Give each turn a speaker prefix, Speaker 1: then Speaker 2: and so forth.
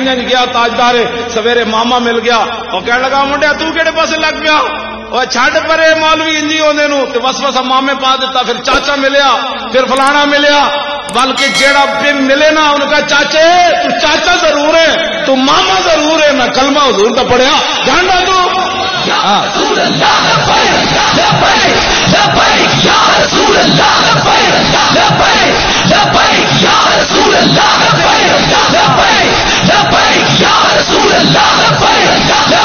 Speaker 1: مٹھائیاں گیا تاجدار سویرے ماما مل گیا وہ کہنے لگا منڈیا تو کہڑے پاسے لگ گیا وہ چھڈ پرے مولوی انجی ہوندے نو تے وسوسہ مامے پا دیتا پھر چاچا ملیا پھر فلانا ملیا بلکہ جیڑا دن ملے نا ان کا چاچے تو چاچا ضرور ہے تو ماما ضرور ہے میں کلمہ حضور کا پڑھیا جاننا تو یا رسول اللہ لبیک لبیک یا رسول اللہ لبیک لبیک لبیک یا رسول اللہ لبیک لبیک لبیک یا رسول اللہ لبیک